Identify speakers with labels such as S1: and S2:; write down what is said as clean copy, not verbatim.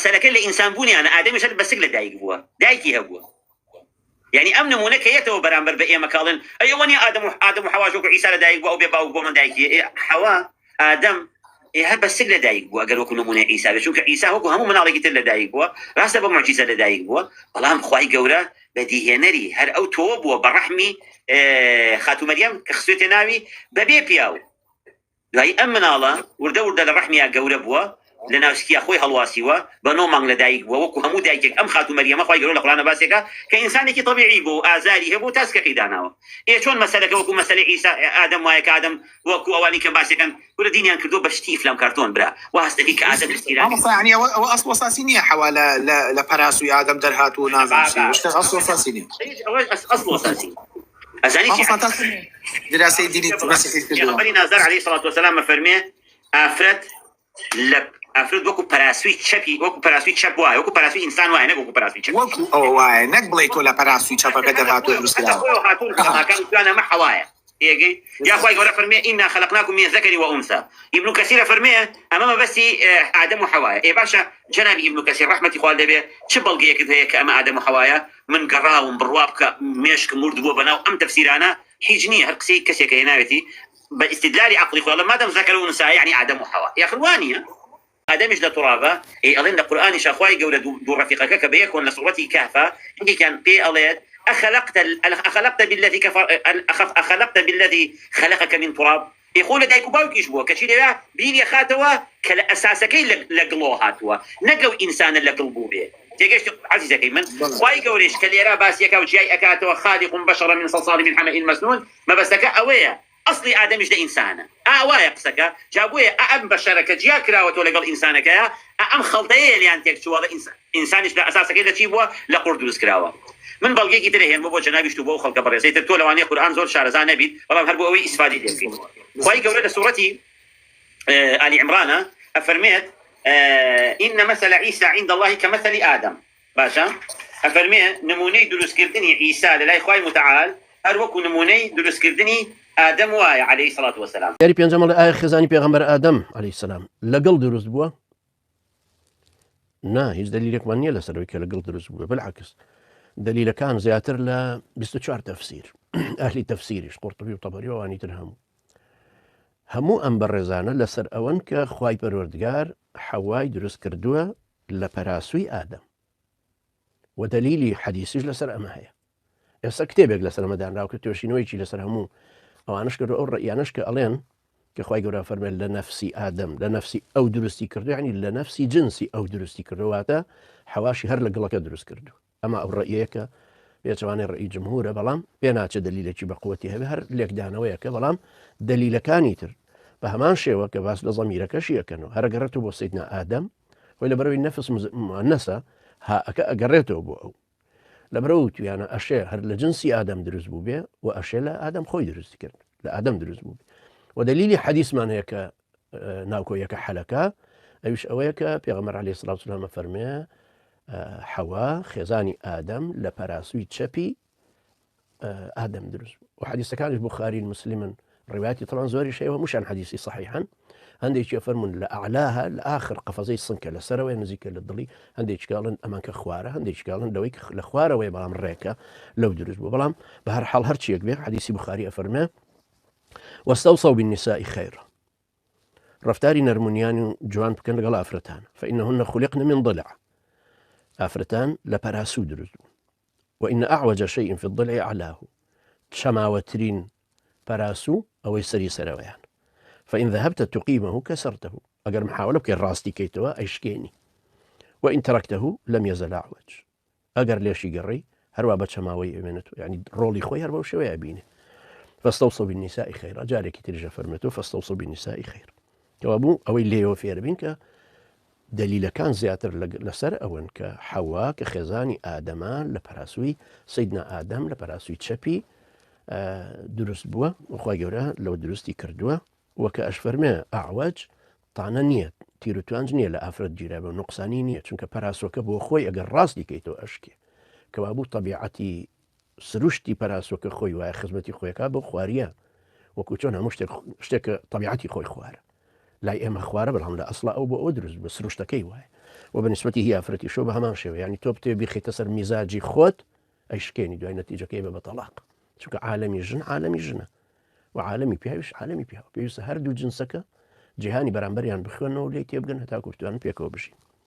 S1: مەسەلەکە لە ئینسان بوونیانە ئادەمیش هەر بەسک لە دایک بووە دایکی هەبووە يعني ئەم نمونە کە یەتەوە بەرامبەر بە ئێمە کاڵن ئەوە نیە ئادەم و حەوا وەکو عیسا لە دایک بووە ئەو بێ باوک بۆ من دایکی حەوا ئادەم هەر بەسک لە دایک بووە ئەگەر وەکو نمونەی عیسا بێت چونکە عیسا وەکو هەموو مناڵێکی تر لە دایک بووە ڕاستە بە موعجیزە لە دایک بووە بەڵام خوای گەورە بەدیهێنەری هەر ئەو تۆوە بووە بە ڕەحمی خاتو مەریەم کە خسوێتە ناوی بەبێ پیاو دوای ئەم مناڵە وردە لە ڕەحمیان گەورە بووە لە ناوسکیە خۆی هەڵواسیوە بە 9 مانگ لە دایک بووە وەکو هەموو دایکێک ئەم خاتو مەریەمە خوای گەورە لە قورئانە باسێکە کە ئینسانێکی طبیعی بوو ئازاری هەبوو تاسکەکەی داناوە چۆن مەسەلەکە وەکو مەسەلەی عیسا ئادەم وایە کە ئادەم وەکو ئەوانی کە باسێکن وەرە دینیان کردو بە شتی فلام کارتۆن برا و هەستەکەی کە ئادەم
S2: يعني ئەو ئەسڵ ئەساسی نییە حەوا لە پەراسوی ئادەم دەرهاتوو نازانم چی ئەسڵ ئەساسی نییە
S1: ئەسڵ ئەساسی أزاني
S2: دراسة دينية
S1: بني نازار عليه الصلاة والسلام مفرمي أفرد وكو براسوي تشبي وكو براسوي تشب واي وكو براسوي إنسان واي نكو براسوي تشب
S2: وكو أو واي نقبليت ولا براسوي تشب قدر هاتو المسلم
S1: كان كان مع حوايا يجي يا أخوي يقول فرمي إنا خلقناكم من ذكر وأنثى ابن كثير فرمي أمام بس آدم وحوايا إيه باشا جنابي ابن كثير رحمة الله عليه شبل جيك هيك أما آدم وحوايا من قراهم بالروابك مشك مرد بو بناو أم تفسيرانا حجني هالقسي كسي كيناوتي باستدلال عقلي والله ما دام ذكر وأنثى يعني آدم وحواء يا أخواني آدمش لترابة إيه أظن القرآن شاخواي جولة دور رفيقك كبيكون لصورتي كهفة عندي كان بي أليد أخلقت بالذي كفر أخلقت بالذي خلقك من تراب يقول دايكو باوك يشبوه كشيء بين يخاتوا كلا أساسكي لقلوهاتوا نقو إنسان لقلبو به تيجيش عزيزة كيمن واي قوليش كاليرا باسيكا وجاي أكاتوا خالق بشرا من صلصال من حمأ مسنون ما بسكا أويا أصلي آدمش ده إنسانة واي قسكا جابويا أم بشرك جيا كراوة لقل إنسانك يا أم خلطية اللي أنتك شو هذا إنسانش لأساسكي لتشيبوا لقردوس كراوة من بلغي كده هي مو جنابش تبو خلق بريسيت تقول واني قرآن زور شارزان نبي والله هربوا قوي استفادة دي واي قولة سورتي آل عمران أفرميت إن مثل عيسى عند الله كمثل آدم باشا أفرميت نموني دروس كردني عيسى لله إخوائي متعال أروكو نموني دروس كردني آدم واي عليه الصلاة والسلام
S3: يعني بينجم الآية خزاني بيغمبر آدم عليه السلام لقل دروس بوا نا هيز دليلك مانية لسرويك لقل دروس بوا بالعكس دليل كان زياتر ل 24 تفسير أهل تفسيرش قرطبي وطبري واني ترهم همو أم برزانة لسر أون كخواي پروردگار حواي دروس كردوه لپراسوي آدم ودليلي حديثيش لسر أما هي يسا كتابك لسر مدان راو كتوشينويشي لسر همو أو أنشك رؤر أنشك ألين كخواي قرأ فرمي لنفسي آدم لنفسي أو درستي كردو يعني لنفسي جنسي أو درستي كردو واتا حواشي هر لقلك دروس كردو أما الرأيك بيتواني الرأي جمهورة بلام بيناتش دليلك بقوتها بهر ليك دانويك بلام دليل كانيتر بهمان شيء وكباس لضميرك شيء كانوا هر قررته بو سيدنا آدم وإلا بروي النفس مؤنسة ها قررته بو لبروت يعني أشياء هر لجنسي آدم دروز بو بيه وأشياء لا آدم خوي دروز كرد لا آدم دروز بو بيه ودليل حديث من هيك ناوكو يك حلقة أيش أويك بيغمر عليه الصلاة والسلام فرميه حوا خزاني آدم لبراسوي تشبي آدم دروز وحديث كان البخاري المسلم رواياتي طبعا زوري شيء ومش عن حديثي صحيحا عندي يفرمون لأعلاها لآخر قفزي الصنكة لسروي نزيك للضلي عندي قالن أمانك خوارة عندي قالن لويك لخوارة ويا بلام الريكة لو دروز بلام بهر حال هرشي كبير حديثي بخاري أفرمه واستوصوا بالنساء خيرا رفتاري نرمونيان جوان بكن لقل أفرتان فإنهن خلقن من ضلع أفرتان لبراسو درزون وإن أعوج شيء في الضلع أعلاه شماوترين براسو أو يسري سرويان فإن ذهبت تقيمه كسرته أقر محاولة بكي راستي كيتوا أيشكيني وإن تركته لم يزل أعوج أقر ليش يقري هروا بشماوي إمنته يعني رولي خوي هروا وشوي أبينه فاستوصوا بالنساء خيرا جاري كترجع فرمته فاستوصوا بالنساء خير جوابو أو اللي هو في ربينك دليل كان زياتر لسر أون كحوا كخزاني آدمان لبراسوي سيدنا آدم لبراسوي تشبي درست بوا وخوا جورا لو درستي كردوا وكأشفرمه أعوج طعنا نية تيروتوانج نية لأفرد جرابة ونقصاني نية چونك براسوك بو خوي أقر راس دي كيتو أشكي كوابو طبيعتي سروشتي براسوك خوي ويا خزمتي خوي كابو خواريا وكوچونها مشتك طبيعتي خوي خوار لا إما خوارة بالهم لا أصلا أو بأدرس بس رشتكي واي وبالنسبة هي أفرتي شو بها ما شوي يعني توبتي بختصر مزاجي خود أيشكيني دو نتيجة كيف بطلاق شو عالمي جن عالمي جنة وعالمي بيهاش عالمي بيها بيوس هردو جنسك جهاني برانبريان بخونه وليتي يبقى تاكل توان بيكو بشي